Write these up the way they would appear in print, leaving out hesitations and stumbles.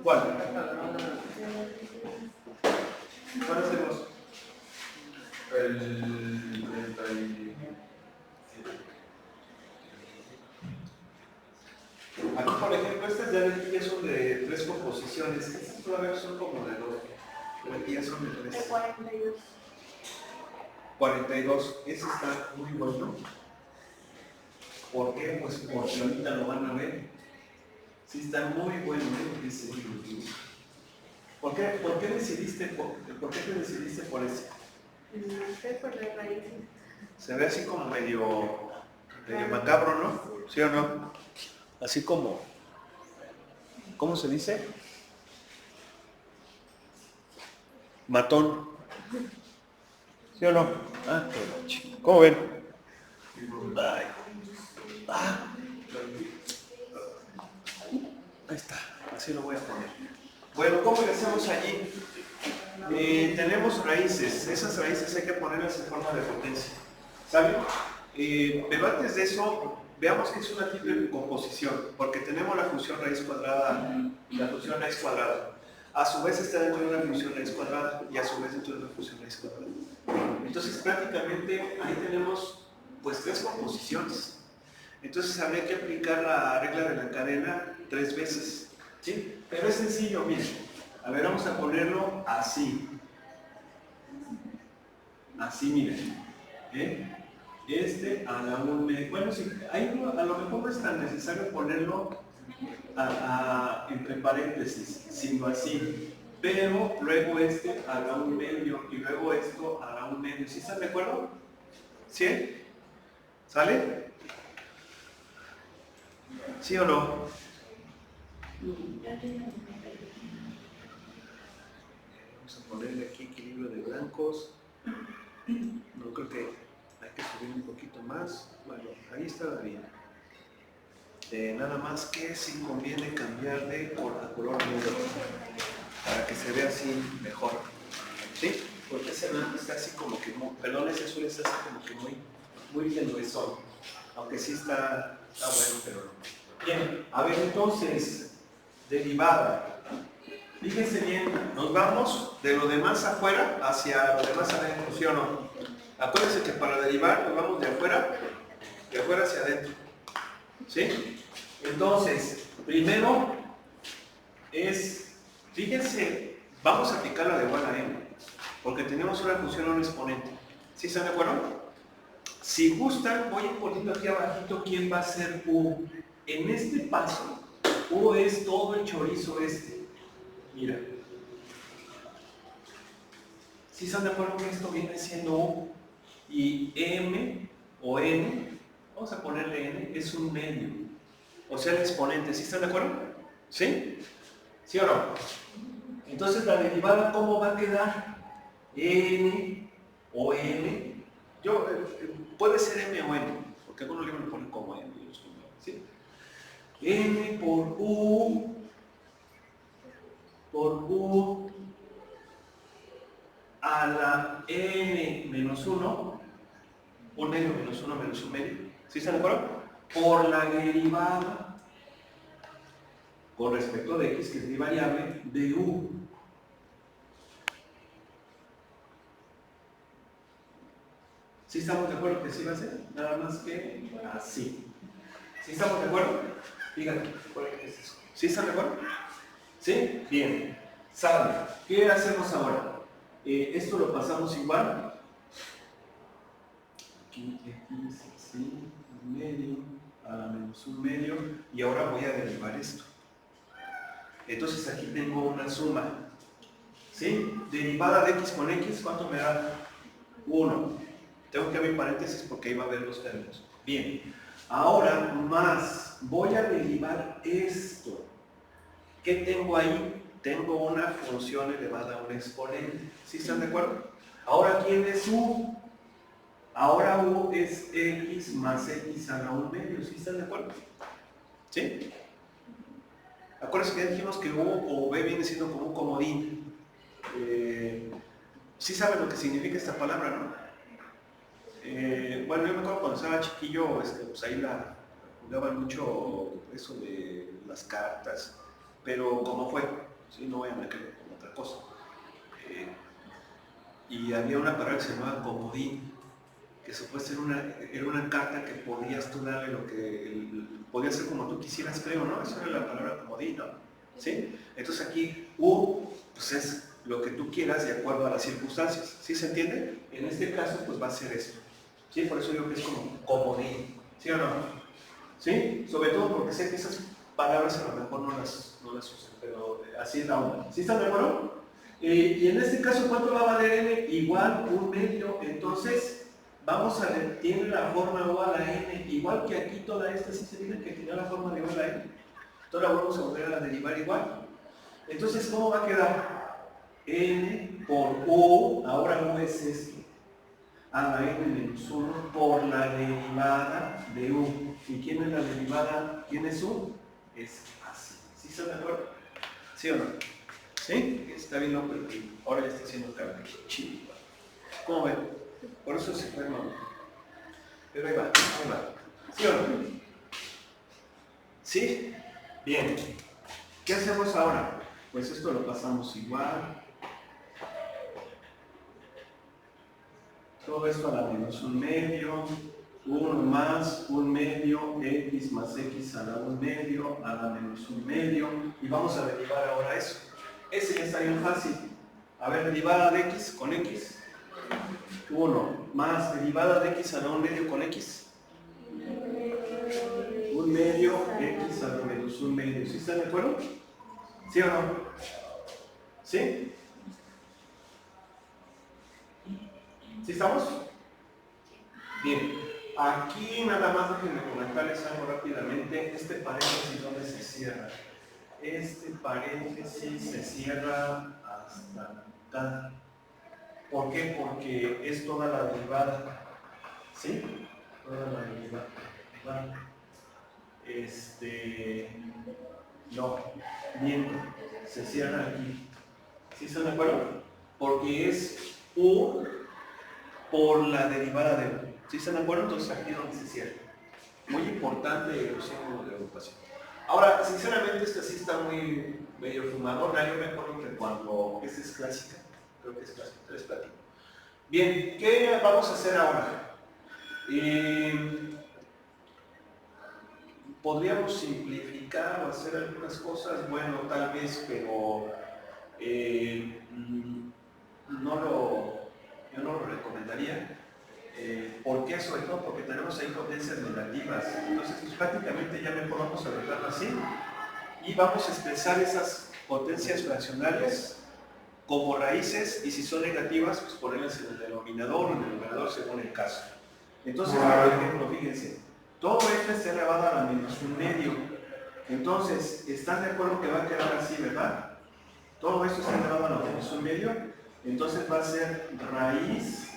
¿Cuál? ¿Cuál hacemos? El 37. Aquí, por ejemplo, estas ya son de 3 composiciones. Estas todavía son como de 2. Pero aquí ya son de 3. De 42. 42. Ese está muy bueno. ¿Por qué? Pues porque ahorita lo van a ver. Sí, está muy bueno, ¿eh? Ese libro. ¿Por qué decidiste, por qué te decidiste por ese? No sé, por las raíces. Se ve así como medio macabro, ¿no? ¿Sí o no? Así como, ¿cómo se dice? Matón. ¿Sí o no? Ah, qué chido. ¿Cómo ven? Ay. Ah. Ahí está, así lo voy a poner. Bueno, ¿cómo le hacemos allí? Tenemos raíces, esas raíces hay que ponerlas en forma de potencia, ¿sabe? Pero antes de eso, veamos que es una triple composición, porque tenemos la función raíz cuadrada y la función raíz cuadrada. A su vez está dentro de una función raíz cuadrada y a su vez dentro de una función raíz cuadrada. Entonces prácticamente ahí tenemos pues 3 composiciones. Entonces habría que aplicar la regla de la cadena 3 veces, ¿sí? Pero es sencillo, miren. A ver, vamos a ponerlo así. Así, miren. Este a la 1. Bueno, sí, ahí a lo mejor no es tan necesario ponerlo entre paréntesis, sino así. Pero luego este a la 1/2 y luego esto a la 1/2. ¿Sí están de acuerdo? ¿Sí? ¿Sale? ¿Sí o no? Vamos a ponerle aquí equilibrio de blancos. No creo que hay que subir un poquito más. Bueno, ahí está bien. Nada más que sí conviene cambiar de a color negro para que se vea así mejor. ¿Sí? Porque ese blanco está así como que, perdón, ese azul está así como que muy tenuezón. Aunque sí está bueno, pero no. Bien, a ver entonces, derivada. Fíjense bien, nos vamos de lo de más afuera hacia lo de más adentro, ¿sí o no? Acuérdense que para derivar nos vamos de afuera hacia adentro. ¿Sí? Entonces, primero es, fíjense, vamos a aplicar la de igual a m, porque tenemos una función a un exponente. ¿Sí están de acuerdo? Si gustan, voy a ir poniendo aquí abajito quién va a ser U. En este paso, U es todo el chorizo este. Mira. ¿Sí están de acuerdo que esto viene siendo U? Y M o N, vamos a ponerle N, es un medio. O sea, el exponente. ¿Sí están de acuerdo? ¿Sí? ¿Sí o no? Entonces, la derivada, ¿cómo va a quedar? N o M. Puede ser M o N, porque algunos libros lo ponen como M. ¿Sí? N por U a la n menos 1, un medio menos 1 menos un medio, ¿sí están de acuerdo? Por la derivada con respecto de x, que es mi variable, de u. ¿Sí estamos de acuerdo que sí va a ser? Nada más que así. ¿Sí estamos de acuerdo? Díganme, ¿qué es eso? ¿Sí están de acuerdo? ¿Sí? Bien. Sale. ¿Qué hacemos ahora? Esto lo pasamos igual. Aquí x así, un medio, a la menos un medio, y ahora voy a derivar esto. Entonces aquí tengo una suma. ¿Sí? Derivada de x con x, ¿cuánto me da? 1. Tengo que abrir paréntesis porque ahí va a haber los términos. Bien. Ahora más, voy a derivar esto. ¿Qué tengo ahí? Tengo una función elevada a un exponente. ¿Sí están de acuerdo? Ahora, ¿quién es u? Ahora u es x más x a la 1 medio. ¿Sí están de acuerdo? ¿Sí? Acuérdense que ya dijimos que u o b viene siendo como un comodín. Sí saben lo que significa esta palabra, ¿no? Bueno, yo me acuerdo cuando estaba chiquillo, pues ahí jugaban mucho eso de las cartas, pero como fue, ¿sí? No vayan a creer con otra cosa. Y había una palabra que se llamaba comodín, que supuestamente era una carta que podías tú darle lo que podía ser como tú quisieras, creo, ¿no? Esa era la palabra comodín, ¿no? ¿Sí? Entonces aquí pues es lo que tú quieras de acuerdo a las circunstancias, ¿sí se entiende? En este caso pues va a ser esto, ¿sí? Por eso digo que es como comodín, ¿sí o no? ¿Sí? Sobre todo porque sé que esas palabras a lo mejor no las usan, pero así es la onda, ¿sí están de acuerdo? Y en este caso, ¿cuánto va a valer n? Igual 1/2, entonces vamos a ver, tiene la forma o a la n, igual que aquí toda esta, sí se tiene que tener la forma de o a la n. Entonces la vamos a volver a derivar igual. Entonces, ¿cómo va a quedar? N por u, ahora u es esto, a la n menos 1 por la derivada de u. ¿Y quién es la derivada? ¿Quién es u? Es así. ¿Sí están de acuerdo? ¿Sí o no? ¿Sí? Está bien loco y ahora ya está haciendo carne. Chido. ¿Cómo ven? Por eso se fue mal. Pero ahí va, ahí va. ¿Sí o no? ¿Sí? Bien. ¿Qué hacemos ahora? Pues esto lo pasamos igual. Todo esto a la menos 1/2. 1 más 1/2, x más x a la 1/2, a la menos 1/2. Y vamos a derivar ahora eso. Ese ya está bien fácil. A ver, derivada de x con x. 1 más derivada de x a la 1/2 con x. 1/2 x a la menos 1/2. ¿Sí están de acuerdo? ¿Sí o no? ¿Sí? ¿Sí estamos? Bien. Aquí nada más déjenme comentarles algo rápidamente. Este paréntesis, ¿dónde se cierra? Este paréntesis se cierra hasta acá. ¿Por qué? Porque es toda la derivada. ¿Sí? Toda la derivada. No. Bien. Se cierra aquí. ¿Sí están de acuerdo? Porque es u por la derivada de u. ¿Sí están de acuerdo? Entonces aquí es donde se cierra. Muy importante los símbolos de agrupación. Ahora, sinceramente, esta sí está muy medio fumadora. Yo me acuerdo que cuando esta es clásica, creo que es clásica, les platico. Bien, ¿qué vamos a hacer ahora? Podríamos simplificar o hacer algunas cosas, bueno, tal vez, pero yo no lo recomendaría. ¿Por qué? Sobre todo porque tenemos ahí potencias negativas. Entonces, pues, prácticamente ya mejor vamos a dejarlo así y vamos a expresar esas potencias fraccionarias como raíces, y si son negativas, pues ponerlas en el denominador o en el numerador según el caso. Entonces, por ejemplo, fíjense, todo esto está elevado a la menos 1/2. Entonces, ¿están de acuerdo que va a quedar así, verdad? Todo esto está elevado a la menos 1/2. Entonces va a ser raíz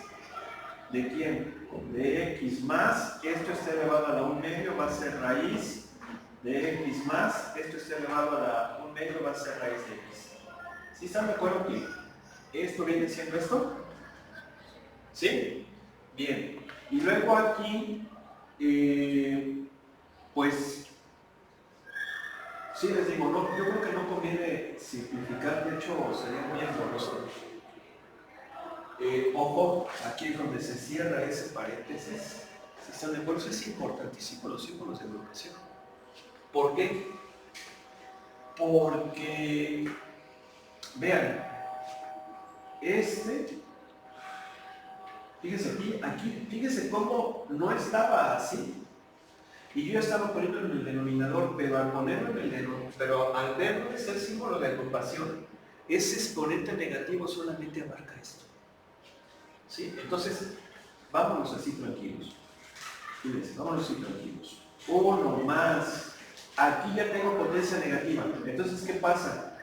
¿de quién? De x más, esto está elevado a la 1/2, va a ser raíz de x más, esto está elevado a la 1/2, va a ser raíz de x. ¿Sí están de acuerdo que esto viene siendo esto? ¿Sí? Bien. Y luego aquí, pues, sí les digo, no, yo creo que no conviene simplificar, de hecho sería muy engorroso. Ojo, aquí es donde se cierra ese paréntesis. ¿Sí están de acuerdo? Eso es importantísimo, los símbolos de agrupación. ¿Por qué? Porque, vean, fíjense aquí, fíjense cómo no estaba así. Y yo estaba poniendo en el denominador, pero al ponerlo en el denominador, pero al ver dónde está el símbolo de agrupación, ese exponente negativo solamente abarca esto. ¿Sí? Entonces, vámonos así tranquilos. Fíjense, vámonos así tranquilos. 1 más. Aquí ya tengo potencia negativa. Entonces, ¿qué pasa?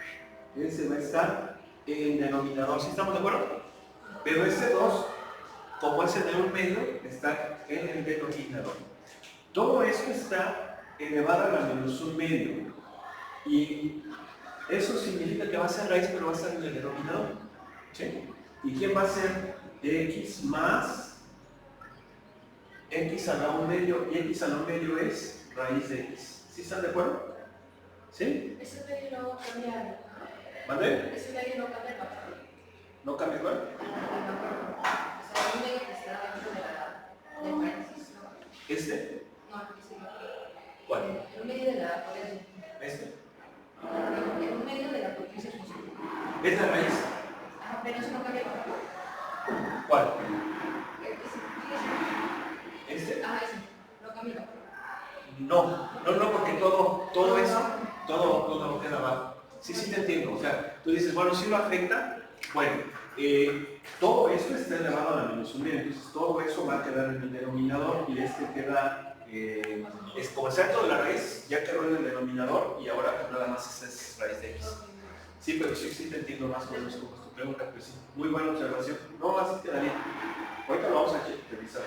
Ese va a estar en el denominador. ¿Sí estamos de acuerdo? Pero ese 2, como es el de 1/2, está en el denominador. Todo esto está elevado a la menos 1/2. Y eso significa que va a ser raíz, pero va a estar en el denominador. ¿Sí? ¿Y quién va a ser? X más x a la 1 medio, y x a la 1 medio es raíz de x. ¿Sí están de acuerdo? ¿Sí? Ese medio no cambia. ¿Mande? Ese medio no cambia. ¿No cambia cuál? O sea, un medio que está dentro del paréntesis, ¿no? ¿Este? No, sí. ¿Cuál? Un medio de la potencia. ¿Este? Un medio de la potencia posible. ¿Es la raíz? Ajá, pero eso no cambia. ¿Cuál? Sí, ¿Este? ajá, ese. No cambia. No, porque todo eso, todo queda abajo. Sí, te entiendo. O sea, tú dices, bueno, sí lo afecta. Bueno, todo esto está elevado a la menos 1 medio, entonces todo eso va a quedar en el denominador y este queda, es como está dentro de la raíz, ya quedó en el denominador y ahora pues, nada más esta es raíz de x. Sí, pero sí te entiendo más o menos cómo es tu pregunta, pero sí, muy buena observación. No, así quedaría. Ahorita lo vamos a revisar.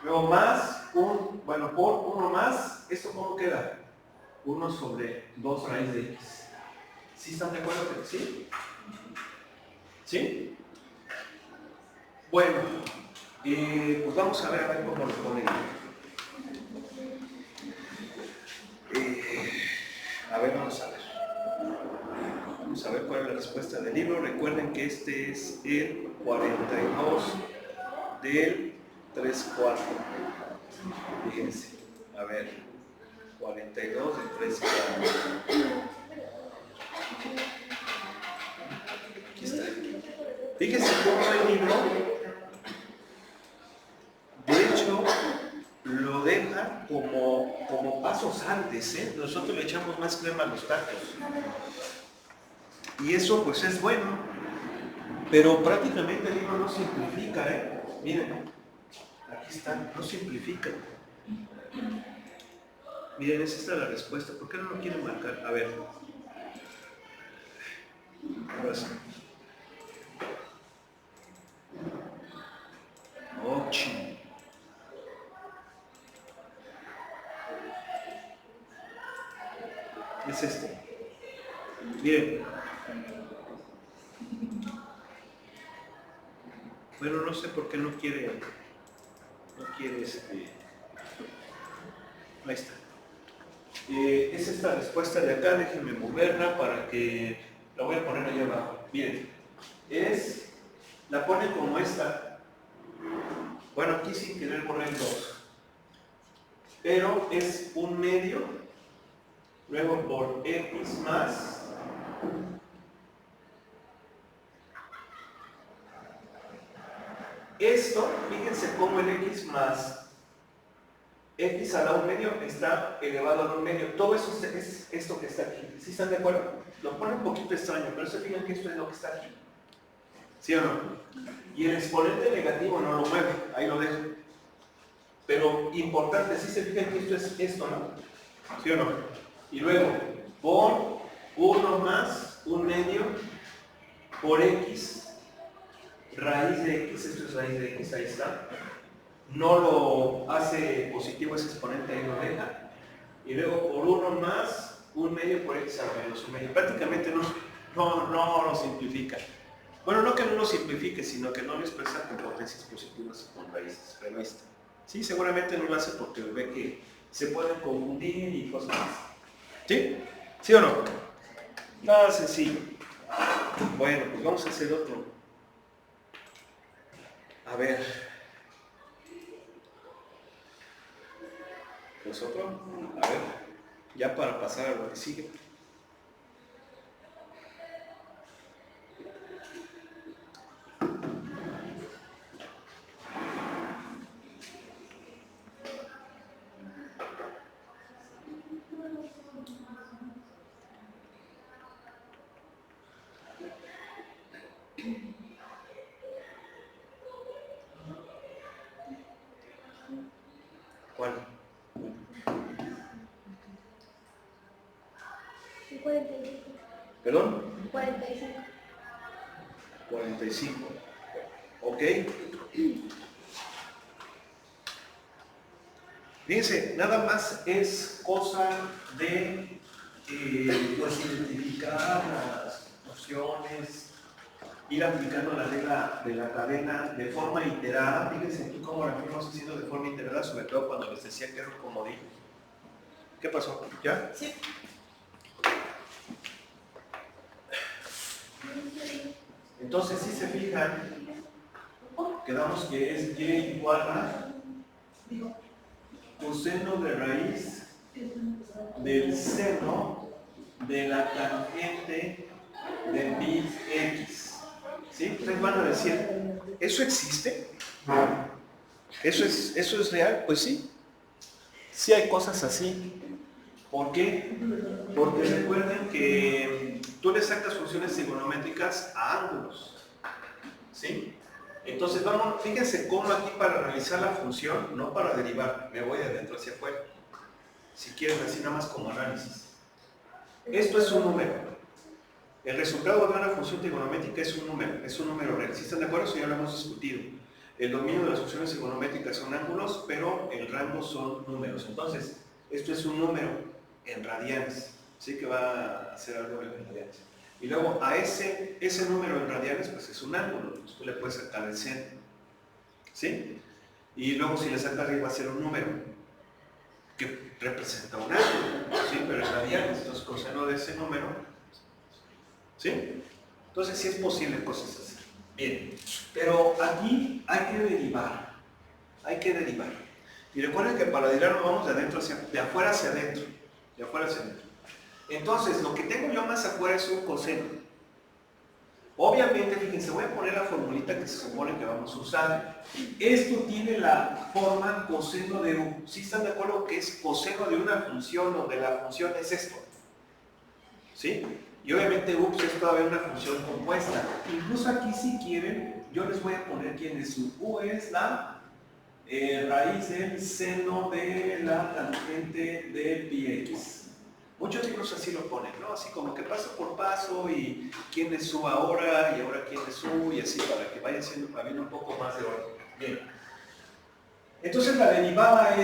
Luego más, por 1 más, ¿esto cómo queda? 1 sobre 2 raíz de x. ¿Sí están de acuerdo? ¿Sí? ¿Sí? Bueno, pues vamos a ver cómo lo ponen. Vamos a ver. Vamos a ver cuál es la respuesta del libro. Recuerden que este es el 42 del 3/4. Fíjense. A ver. 42 del 3/4. Aquí está. Fíjense cómo el libro, de hecho, lo deja como pasos antes, ¿eh? Nosotros le echamos más crema a los tacos. Y eso pues es bueno. Pero prácticamente el libro no simplifica, ¿eh? Miren, aquí está, no simplifica. Miren, esa está la respuesta. ¿Por qué no lo quieren marcar? A ver. Ahora sí. Ochi. Es este. Miren. Bueno, no sé por qué no quiere ahí está. Es esta respuesta de acá, déjenme moverla para que la voy a poner allá abajo. Miren, la pone como esta. Bueno, aquí sin querer poner 2. Pero es 1 medio, luego por x más. Esto, fíjense cómo el x más x a la 1 medio está elevado a 1 medio. Todo eso es esto que está aquí. ¿Sí están de acuerdo? Lo pone un poquito extraño, pero se fijan que esto es lo que está aquí. ¿Sí o no? Y el exponente negativo no lo mueve, ahí lo dejo. Pero importante, ¿sí se fijan que esto es esto, no? ¿Sí o no? Y luego, por 1 más 1 medio por x raíz de x, esto es raíz de x, ahí está. No lo hace positivo ese exponente, ahí lo deja. Y luego por 1 más 1 medio por x a la menos 1 medio. Prácticamente no lo simplifica. Bueno, no que no lo simplifique, sino que no lo expresa con potencias positivas con raíces. Pero ahí está. Sí, seguramente no lo hace porque ve que se pueden confundir y cosas así. ¿Sí? ¿Sí o no? Nada sencillo. Bueno, pues vamos a hacer otro. A ver. Pues otro. A ver. Ya para pasar a lo que sigue. ¿Cuál? 45. ¿Perdón? 45. 45. Ok. Fíjense, nada más es cosa de pues, identificar las nociones ir aplicando la regla de la cadena de forma iterada. Fíjense tú cómo la fuimos haciendo de forma iterada, sobre todo cuando les decía que era un comodín. ¿Qué pasó? ¿Ya? Sí. Entonces, si se fijan, quedamos que es y igual a coseno de raíz del seno de la tangente de pi x. ¿Sí? Ustedes van a decir, ¿eso existe? ¿Eso es real? Pues sí. Sí hay cosas así. ¿Por qué? Porque recuerden que tú le sacas funciones trigonométricas a ángulos. ¿Sí? Entonces vamos, fíjense cómo aquí para realizar la función, no para derivar, me voy de adentro hacia afuera. Si quieren así nada más como análisis. Esto es un número. El resultado de una función trigonométrica es un número real. ¿Sí están de acuerdo? Eso ya lo hemos discutido. El dominio de las funciones trigonométricas son ángulos, pero el rango son números. Entonces, esto es un número en radianes. Sí que va a ser algo en radianes. Y luego a ese número en radianes, pues es un ángulo. Pues tú le puedes sacar el seno. ¿Sí? Y luego si le sacas arriba va a ser un número que representa un ángulo. ¿Sí? Pero en radianes. Entonces, coseno de ese número. ¿Sí? Entonces sí es posible cosas así. Bien. Pero aquí hay que derivar. Hay que derivar. Y recuerden que para derivar nos vamos de afuera hacia adentro. De afuera hacia adentro. Entonces, lo que tengo yo más afuera es un coseno. Obviamente, fíjense, voy a poner la formulita que se supone que vamos a usar. Esto tiene la forma coseno de u. ¿Sí están de acuerdo que es coseno de una función donde la función es esto? ¿Sí? Y obviamente u es todavía una función compuesta. Incluso aquí, si quieren, yo les voy a poner quién es u. U es la raíz del seno de la tangente de pi x. Muchos libros así lo ponen, ¿no? Así como que paso por paso y quién es su ahora y ahora quién es su y así para que vaya habiendo un poco más de orden. Bien. Entonces la derivada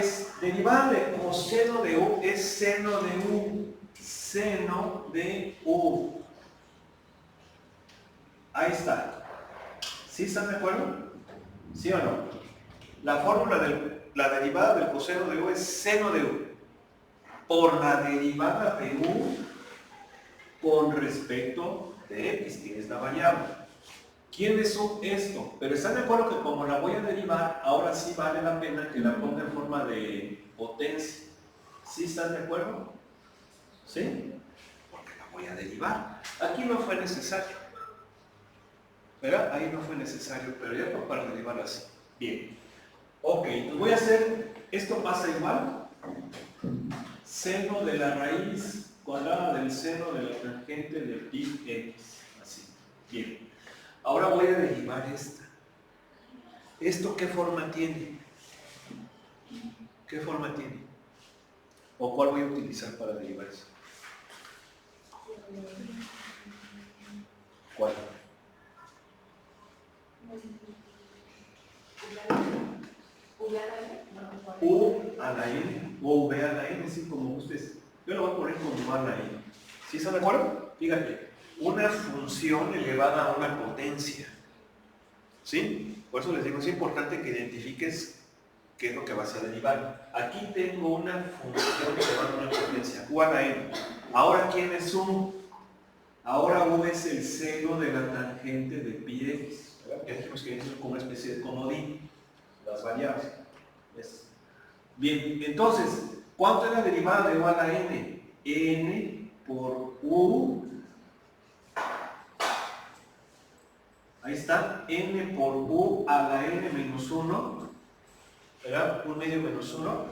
de coseno de u es seno de u. Seno de u. Ahí está. ¿Sí están de acuerdo? ¿Sí o no? La fórmula de la derivada del coseno de u es seno de u por la derivada de u con respecto de x, que es la variable. ¿Quién es u? Esto. Pero están de acuerdo que como la voy a derivar, ahora sí vale la pena que la ponga en forma de potencia. ¿Sí están de acuerdo? ¿Sí? Porque la voy a derivar. Aquí no fue necesario. ¿Verdad? Ahí no fue necesario, pero ya fue para derivarla así. Bien. Ok, entonces voy a hacer, esto pasa igual. Seno de la raíz cuadrada del seno de la tangente de pi x. Así. Bien. Ahora voy a derivar esta. ¿Esto qué forma tiene? ¿Qué forma tiene? ¿O cuál voy a utilizar para derivar eso? ¿Cuál? U a la n o V a la n, así como ustedes. Yo lo voy a poner como a la n. ¿Sí están de acuerdo? Fíjate, una función elevada a una potencia. ¿Sí? Por eso les digo, es importante que identifiques qué es lo que vas a derivar. Aquí tengo una función elevada a una potencia, u a la n. Ahora, ¿quién es u? Ahora u es el seno de la tangente de pi x. Ya dijimos que es como una especie de comodín, las variables. Bien, entonces, ¿cuánto es la derivada de u a la n? N por u. Ahí está, n por u a la n menos 1. ¿Verdad? 1 medio menos 1.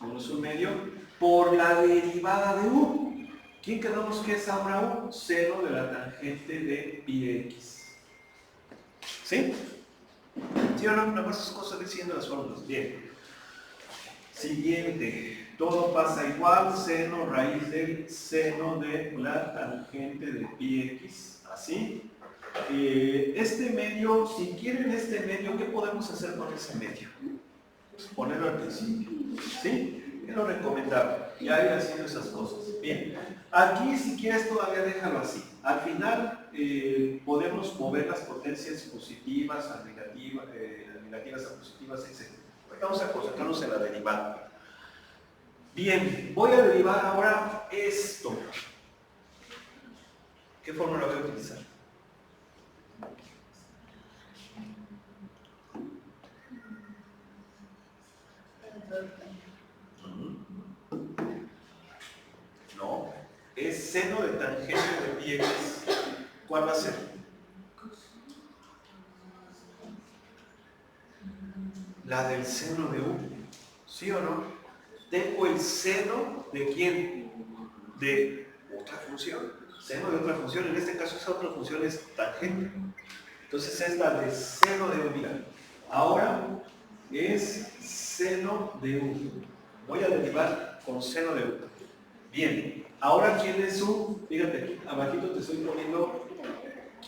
Menos 1 medio. Por la derivada de u. ¿Quién quedamos que es ahora u? Seno de la tangente de pi x. ¿Sí? ¿Sí o no? Nada más esas cosas diciendo las fórmulas. Bien. Siguiente. Todo pasa igual. Seno, raíz del seno de la tangente de pi x. Así. Este medio, si quieren este medio, ¿qué podemos hacer con ese medio? Pues ponerlo al principio. ¿Sí? Es lo recomendable. Ya ir haciendo esas cosas. Bien. Aquí, si quieres, todavía déjalo así. Al final podemos mover las potencias positivas a negativas, negativas a positivas, etc. Vamos a concentrarnos en la derivada. Bien, voy a derivar ahora esto. ¿Qué fórmula voy a utilizar? No, es seno de tangente de pi x. ¿Cuál va a ser? La del seno de u. ¿Sí o no? Tengo el seno de quién? De otra función. Seno de otra función. En este caso esa otra función es tangente. Entonces es la de seno de u. Mira, ahora es seno de u. Voy a derivar con seno de u. Bien, ahora ¿quién es u? Fíjate, aquí abajito te estoy poniendo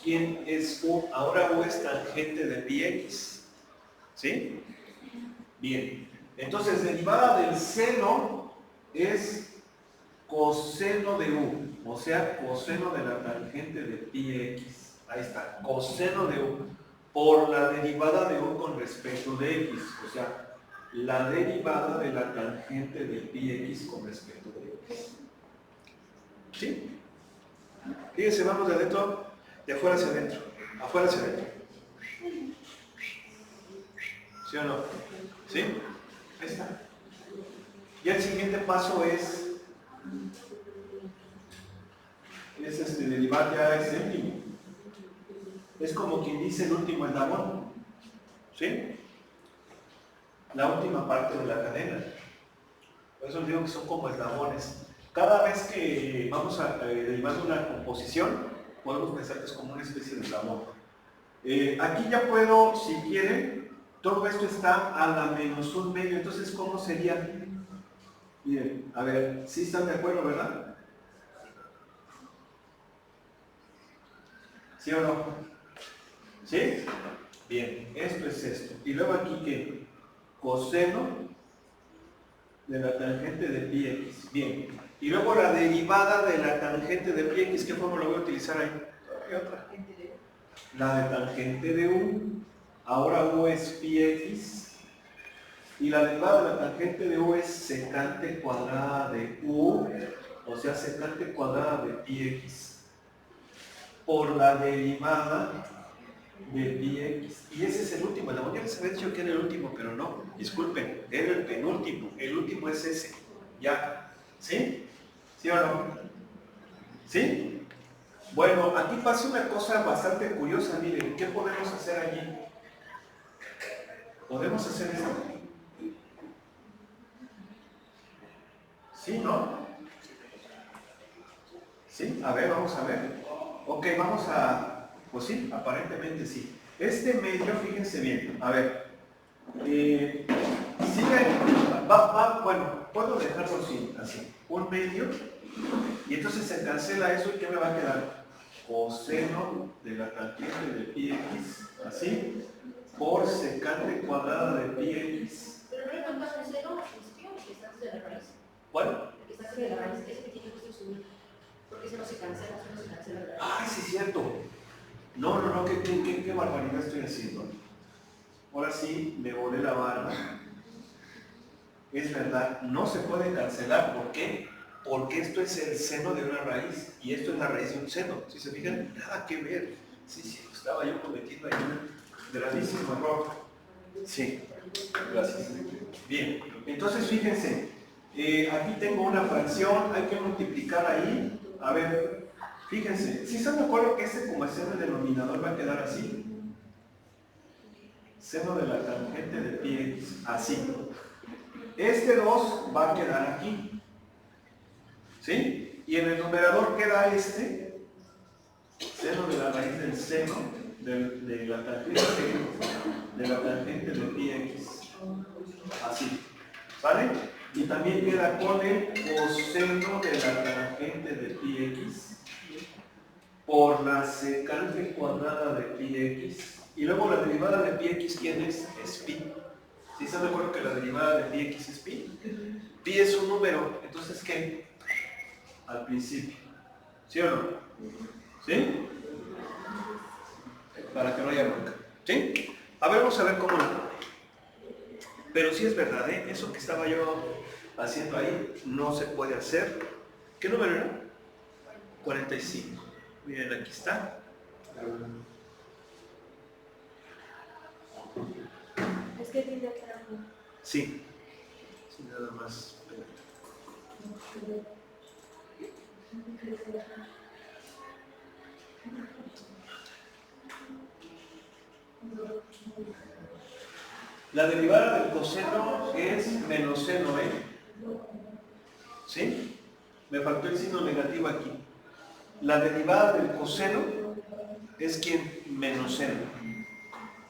quién es u. Ahora u es tangente de pi x. ¿Sí? Bien, entonces derivada del seno es coseno de u, o sea, coseno de la tangente de pi x. Ahí está, coseno de u, por la derivada de u con respecto de x, o sea, la derivada de la tangente de pi x con respecto de x. ¿Sí? Fíjense, vamos de adentro, de afuera hacia adentro, afuera hacia adentro. ¿Sí o no? ¿Sí? Ahí está. Y el siguiente paso es derivar ya ese último. Es como quien dice el último eslabón. ¿Sí? La última parte de la cadena. Por eso les digo que son como eslabones. Cada vez que vamos a derivar una composición, podemos pensar que es como una especie de eslabón. Aquí ya puedo, si quieren, todo esto está a la menos un medio. Entonces, ¿cómo sería? Miren, a ver, ¿sí están de acuerdo, verdad? ¿Sí o no? ¿Sí? Bien, esto es esto. Y luego aquí, ¿qué? Coseno de la tangente de pi x. Bien. Y luego la derivada de la tangente de pi x, ¿qué forma lo voy a utilizar ahí? ¿Qué otra? La de tangente de u. Ahora u es pi x. Y la derivada de la tangente de u es secante cuadrada de u, o sea, secante cuadrada de pi x, por la derivada de pi x. Y ese es el último. La mañana les había dicho que era el último, pero no. Disculpen, era el penúltimo. El último es ese. ¿Ya? ¿Sí? ¿Sí o no? ¿Sí? Bueno, aquí pasa una cosa bastante curiosa. Miren, ¿qué podemos hacer allí? ¿Podemos hacer esto? ¿Sí, no? ¿Sí? A ver, vamos a ver. Ok, vamos a... Pues sí, aparentemente sí. Este medio, fíjense bien. A ver. Sigue... bueno, puedo dejarlo así. Un medio. Y entonces se cancela eso y ¿qué me va a quedar? Coseno de la tangente de pi x. Así. Por secante cuadrada de pi x. Pero no le toca un cero, que está antes de la raíz. ¿Cuál? El que está antes de la raíz, ese que tiene que subir. Porque ese no se cancela, ese no se cancela la raíz. ¡Ay, sí es cierto! No, ¿qué barbaridad estoy haciendo? Ahora sí, me volé la barba. Es verdad, no se puede cancelar. ¿Por qué? Porque esto es el seno de una raíz y esto es la raíz de un seno. Si se fijan, nada que ver. Sí, estaba yo cometiendo ahí un gravísimo error. Sí, gracias. Bien, entonces fíjense, aquí tengo una fracción, hay que multiplicar ahí. A ver, fíjense, si están de acuerdo que este como seno del denominador va a quedar así. Seno de la tangente de pi x, así. Este 2 va a quedar aquí. ¿Sí? Y en el numerador queda este, seno de la raíz del seno de la tangente de pi x. Así. ¿Vale? Y también queda con el coseno de la tangente de pi x por la secante cuadrada de pi x. Y luego la derivada de pi x, ¿quién es? Es pi. ¿Sí están de acuerdo que la derivada de pi x es pi? Pi es un número, entonces ¿qué? Al principio. ¿Sí o no? ¿Sí? Para que no haya bronca. ¿Sí? A ver, vamos a ver cómo lo pone. Pero sí es verdad, ¿eh? Eso que estaba yo haciendo ahí no se puede hacer. ¿Qué número era? 45. Miren, aquí está. Es que tiene otra. Sí. Sí, nada más. La derivada del coseno es menos seno, ¿eh? ¿Sí? Me faltó el signo negativo aquí. La derivada del coseno es ¿quién? Menos seno.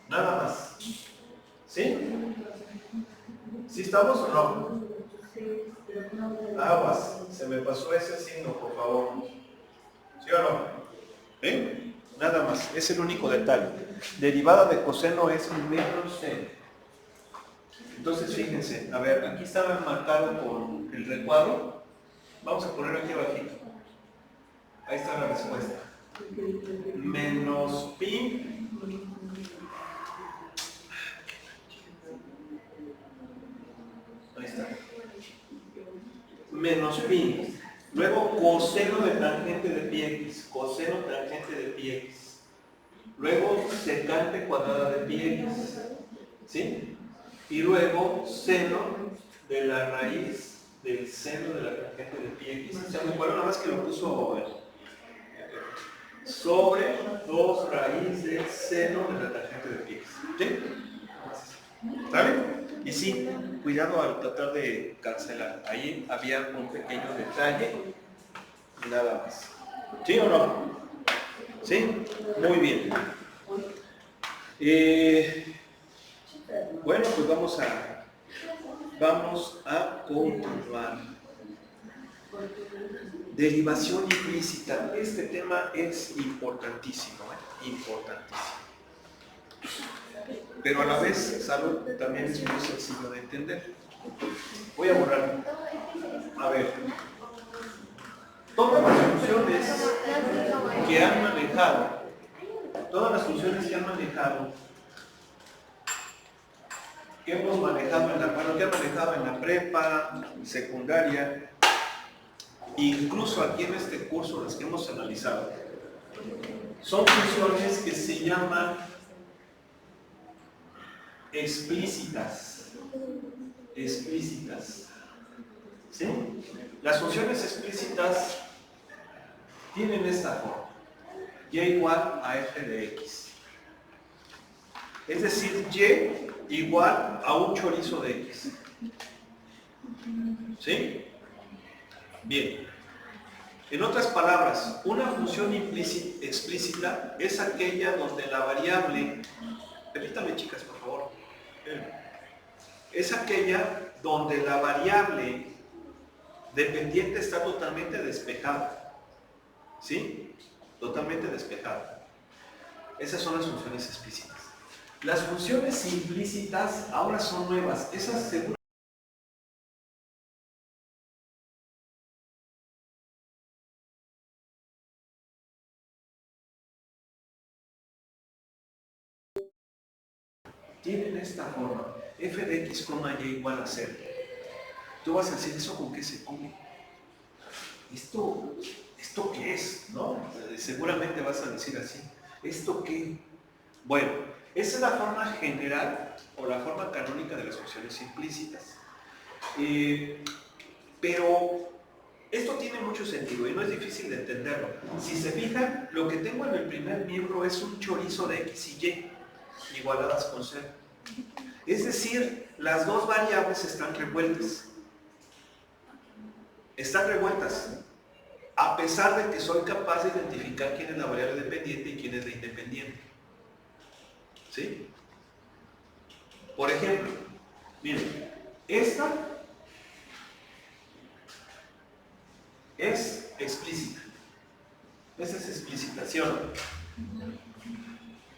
Nada más. ¿Sí? ¿Sí estamos o no? Aguas, se me pasó ese signo, por favor. ¿Sí o no? ¿Eh? Nada más, es el único detalle. Derivada de coseno es menos seno. Entonces fíjense, a ver, aquí estaba marcado con el recuadro. Vamos a poner aquí abajito. Ahí está la respuesta. Menos pi. Ahí está. Menos pi. Luego coseno de tangente de pi x. Coseno tangente de pi x. Luego secante cuadrada de pi x. ¿Sí? Y luego seno de la raíz del seno de la tangente de pi x. ¿Se acuerdan? Nada más que lo puso sobre 2 raíz del seno de la tangente de pi x. ¿Sí? ¿Sale? Y sí, cuidado al tratar de cancelar. Ahí había un pequeño detalle, nada más. ¿Sí o no? ¿Sí? Muy bien. Bueno, pues vamos a continuar. Derivación implícita. Este tema es importantísimo, importantísimo. Pero a la vez, salud, también es muy sencillo de entender. Voy a borrar. A ver. Todas las funciones que han manejado, que hemos manejado en la prepa, secundaria, incluso aquí en este curso, las que hemos analizado, son funciones que se llaman explícitas. ¿Sí? Las funciones explícitas tienen esta forma. Y igual a f de x. Es decir, y igual a un chorizo de x. ¿Sí? Bien. En otras palabras, una función explícita es aquella donde la variable, permítanme chicas, por favor, es aquella donde la variable dependiente está totalmente despejada. ¿Sí? Totalmente despejada. Esas son las funciones explícitas. Las funciones implícitas ahora son nuevas. Esas seguro tienen esta forma. F de x, y igual a 0. Tú vas a decir, ¿eso con qué se come? ¿Esto qué es? ¿No? Seguramente vas a decir así. ¿Esto qué? Bueno, esa es la forma general o la forma canónica de las funciones implícitas. Pero esto tiene mucho sentido y no es difícil de entenderlo. Si se fijan, lo que tengo en el primer miembro es un chorizo de x y y igualadas con 0. Es decir, las dos variables están revueltas. Están revueltas, a pesar de que soy capaz de identificar quién es la variable dependiente y quién es la independiente. ¿Sí? Por ejemplo, miren, esta es explícita. Esta es explicitación.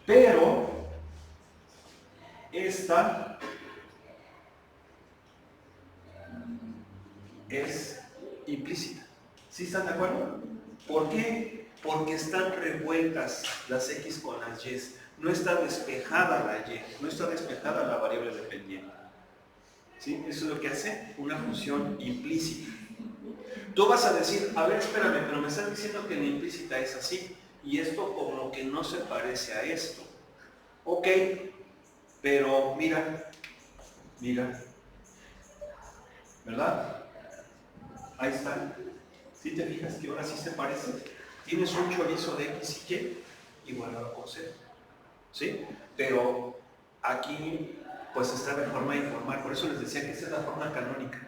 Pero esta es implícita. ¿Sí están de acuerdo? ¿Por qué? Porque están revueltas las x con las y. No está despejada la y, no está despejada la variable dependiente. ¿Sí? Eso es lo que hace una función implícita. Tú vas a decir, a ver, espérame, pero me están diciendo que la implícita es así, y esto como que no se parece a esto. Ok, pero mira, ¿verdad? Ahí está. ¿Sí te fijas que ahora sí se parece? Tienes un chorizo de x y y igualado con z. ¿Sí? Pero aquí pues está de forma informal, por eso les decía que esa es la forma canónica.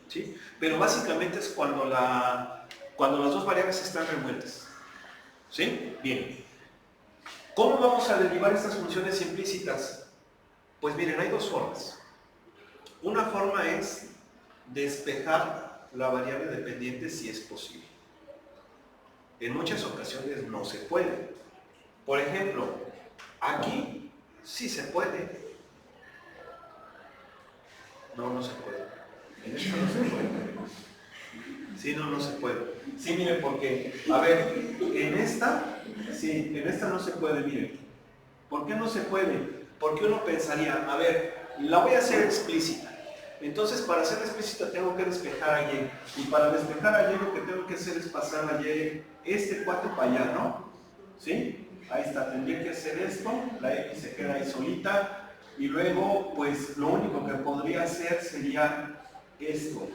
¿Sí? Pero básicamente es cuando las dos variables están revueltas. ¿Sí? Bien. ¿Cómo vamos a derivar estas funciones implícitas? Pues miren, hay dos formas. Una forma es despejar la variable dependiente si es posible. En muchas ocasiones no se puede. Por ejemplo, aquí sí se puede. No se puede. En esta no se puede. Sí, no se puede. Sí, miren, porque, a ver, en esta no se puede, miren. ¿Por qué no se puede? Porque uno pensaría, a ver, la voy a hacer explícita. Entonces, para hacerla explícita tengo que despejar a y. Y para despejar a y lo que tengo que hacer es pasar a y este cuate para allá, ¿no? ¿Sí? Ahí está, tendría que hacer esto, la x se queda ahí solita, y luego, pues, lo único que podría hacer sería esto,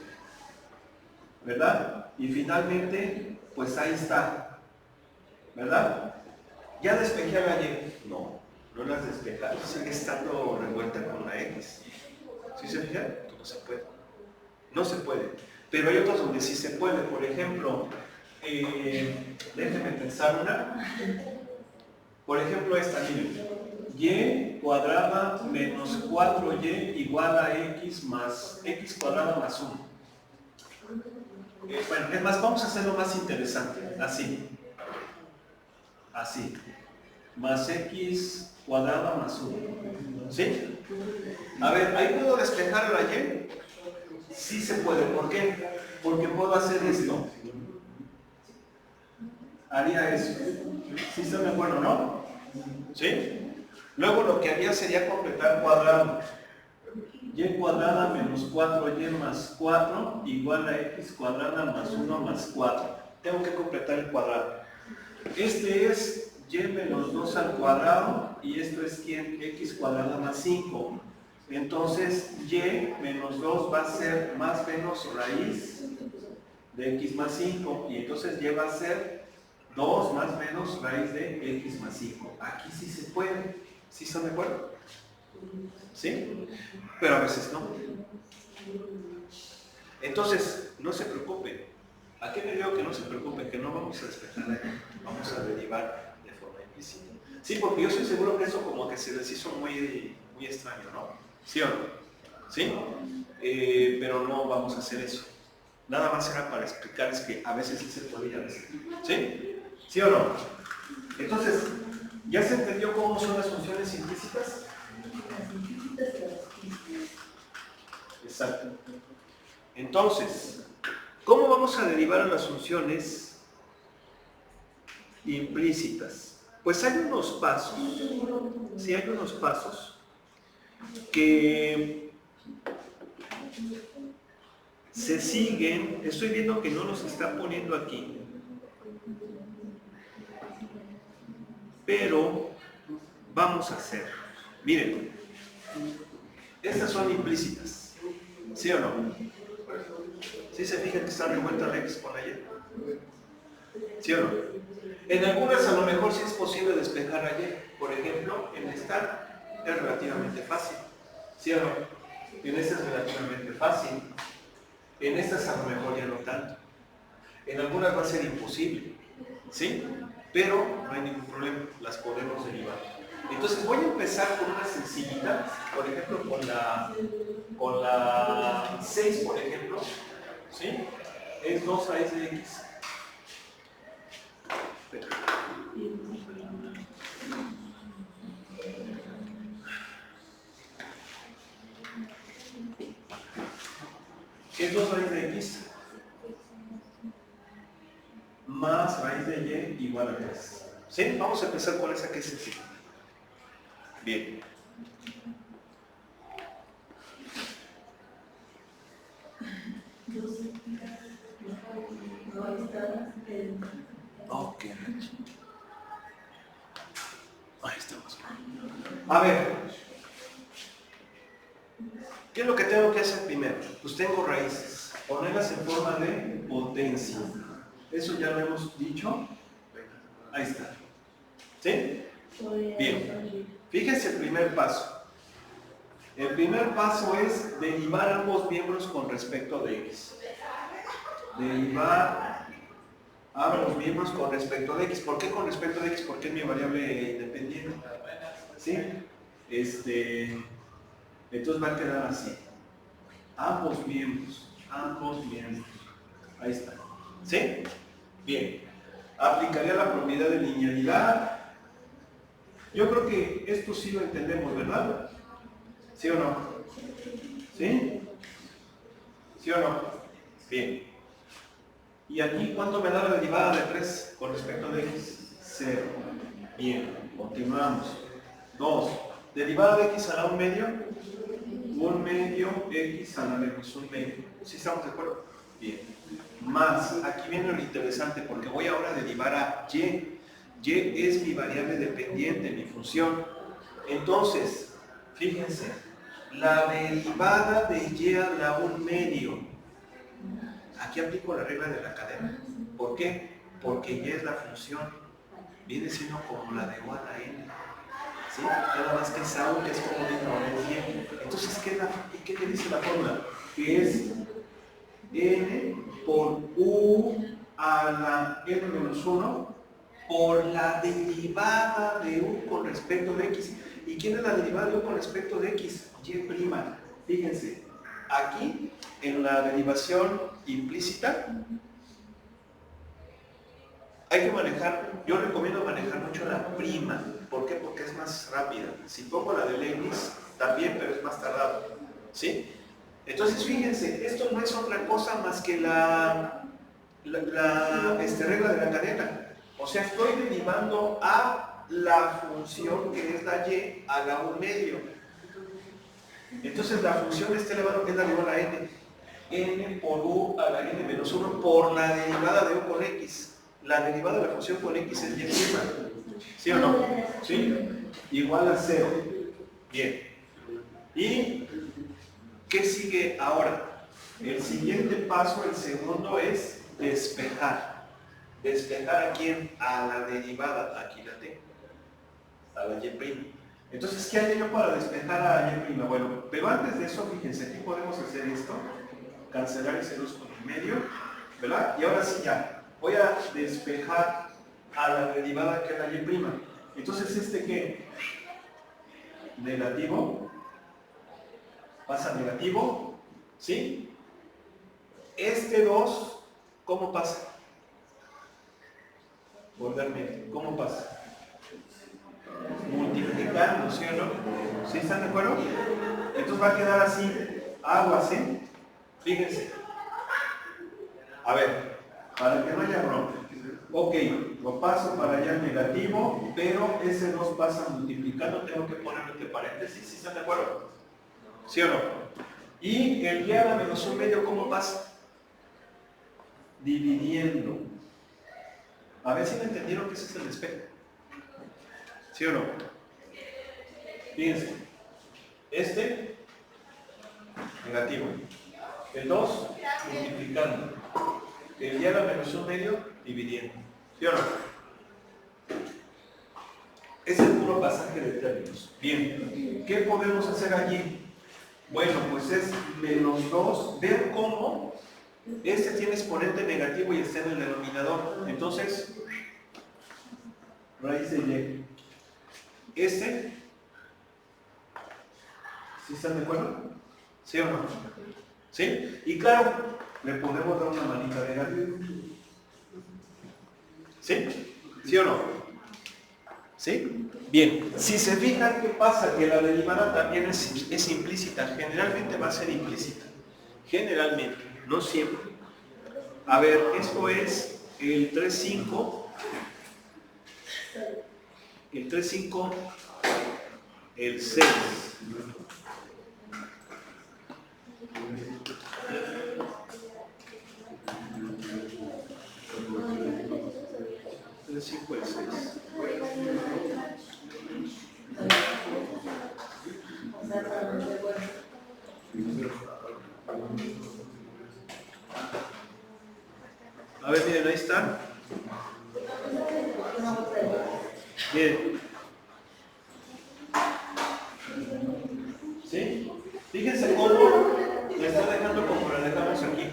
¿verdad? Y finalmente, pues ahí está, ¿verdad? ¿Ya despejé a la y? No las despeja, sigue estando revuelta con la x. ¿Sí se fijan? No se puede. No se puede. Pero hay otros donde sí se puede. Por ejemplo, déjenme pensar una. Por ejemplo, esta, miren. Y cuadrada menos 4y igual a x cuadrada más 1. Bueno, es más, vamos a hacerlo más interesante. Así. Más x cuadrada más 1. ¿Sí? A ver, ¿ahí puedo despejar a la y? Sí se puede. ¿Por qué? Porque puedo hacer esto. Haría eso. ¿Sí están de acuerdo, no? ¿Sí? Luego lo que haría sería completar cuadrado. Y cuadrada menos 4y más 4 igual a x cuadrada más 1 más 4. Tengo que completar el cuadrado. Este es y menos 2 al cuadrado y esto es x cuadrada más 5. Entonces y menos 2 va a ser más menos raíz de x más 5 y entonces y va a ser 2 más menos raíz de x más 5. Aquí sí se puede. ¿Sí están de acuerdo? ¿Sí? Pero a veces no. Entonces, no se preocupen. ¿A qué me digo que no se preocupen? Que no vamos a despejar ahí, vamos a derivar de forma implícita. Sí, porque yo estoy seguro que eso como que se les hizo muy extraño, ¿no? ¿Sí o no? ¿Sí? Pero no vamos a hacer eso. Nada más era para explicarles que a veces sí se puede y a veces no. ¿Sí? ¿Sí o no? Entonces, ¿ya se entendió cómo son las funciones implícitas? Exacto. Entonces, ¿cómo vamos a derivar a las funciones implícitas? Pues hay unos pasos, sí hay unos pasos que se siguen, estoy viendo que no los está poniendo aquí, pero vamos a hacer. Miren, estas son implícitas, ¿sí o no? ¿Sí se fijan que están revueltas la x con la y? ¿Sí o no? En algunas a lo mejor sí es posible despejar a y. Por ejemplo, en esta es relativamente fácil. ¿Sí o no? En esta es relativamente fácil. En estas a lo mejor ya no tanto. En algunas va a ser imposible. ¿Sí? Pero no hay ningún problema. Las podemos derivar. Entonces voy a empezar con una sencillita. Por ejemplo, con la 6, por ejemplo. ¿Sí? Es 2 raíz de x. ¿Qué es 2 raíz de x? más raíz de y igual a 3. ¿Sí? Vamos a empezar con esa que es sencilla. Bien. Ok. Ahí estamos. A ver. ¿Qué es lo que tengo que hacer primero? Pues tengo raíces. Ponerlas en forma de potencia. Eso ya lo hemos dicho. Ahí está. ¿Sí? Bien. Fíjense el primer paso. El primer paso es derivar ambos miembros con respecto de x. Derivar ambos miembros con respecto de x. ¿Por qué con respecto de x? Porque es mi variable independiente. ¿Sí? Entonces va a quedar así. Ambos miembros. Ahí está. ¿Sí? Bien. Aplicaría la propiedad de linealidad. Yo creo que esto sí lo entendemos, ¿verdad? ¿Sí o no? ¿Sí? ¿Sí o no? Bien. ¿Y aquí cuánto me da la derivada de 3 con respecto de x? 0. Bien, continuamos. 2. Derivada de x a la 1 medio. 1 medio x a la menos 1 medio. ¿Sí estamos de acuerdo? Bien. Más, aquí viene lo interesante porque voy ahora a derivar a y. Y es mi variable dependiente, mi función. Entonces, fíjense, la derivada de y a la 1 medio. Aquí aplico la regla de la cadena. ¿Por qué? Porque y es la función. Viene siendo como la de u a la n. ¿Sí? Nada más que es algo que es como de y. Entonces, ¿qué te dice la fórmula? Que es n por u a la n menos 1 por la derivada de u con respecto de x. ¿Y quién es la derivada de u con respecto de x? Y'. Fíjense, aquí en la derivación implícita hay que manejar, yo recomiendo manejar mucho la prima. ¿Por qué? Porque es más rápida. Si pongo la de Leibniz, también, pero es más tardado. ¿Sí? Entonces, fíjense, esto no es otra cosa más que la regla de la cadena. O sea, estoy derivando a la función que es la y a la 1 medio. Entonces, la función de este elevado es la derivada a n. N por u a la n menos 1 por la derivada de u con x. La derivada de la función con x es y'. ¿Sí o no? ¿Sí? Igual a 0. Bien. ¿Y qué sigue ahora? El siguiente paso, el segundo, es despejar. ¿Despejar a quién? A la derivada. Aquí la tengo. A la y'. Entonces, ¿qué haría yo para despejar a y'? Bueno, pero antes de eso, fíjense, aquí podemos hacer esto. Cancelar el ceros con el medio. ¿Verdad? Y ahora sí ya. Voy a despejar a la derivada que es la y'. Entonces, ¿qué? Negativo. Pasa negativo. ¿Sí? 2, ¿cómo pasa? Volverme, ¿cómo pasa? Multiplicando, ¿sí o no? ¿Sí están de acuerdo? Entonces va a quedar así. Aguas, ¿eh? Fíjense. A ver, para que no haya bronca. Ok, lo paso para allá negativo, pero ese 2 pasa multiplicando, tengo que ponerlo entre paréntesis. ¿Sí están de acuerdo? ¿Sí o no? Y el y a la menos 1 medio, ¿cómo pasa? Dividiendo. A ver si me entendieron que ese es el despejo. ¿Sí o no? Fíjense. Negativo. El 2, multiplicando. El y a la menos 1 medio, dividiendo. ¿Sí o no? Es el puro pasaje de términos. Bien. ¿Qué podemos hacer allí? Bueno, pues es menos 2. Ver cómo tiene exponente negativo y está en el denominador. Entonces, raíz de y. ¿Sí están de acuerdo? ¿Sí o no? ¿Sí? Y claro, le podemos dar una manita de gato. ¿Sí? ¿Sí o no? ¿Sí? Bien, si se fijan, ¿qué pasa? Que la derivada también es implícita. Generalmente va a ser implícita. Generalmente, no siempre. A ver, esto es el 3-5, el 3-5, el 6. El 5, el 6. A ver, miren, ahí está. Miren. ¿Sí? Fíjense cómo la está dejando como la dejamos aquí.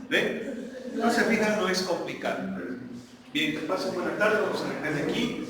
¿Ven? No se fijan, no es complicado. Bien, que pasen buena tarde, vamos a dejar de aquí.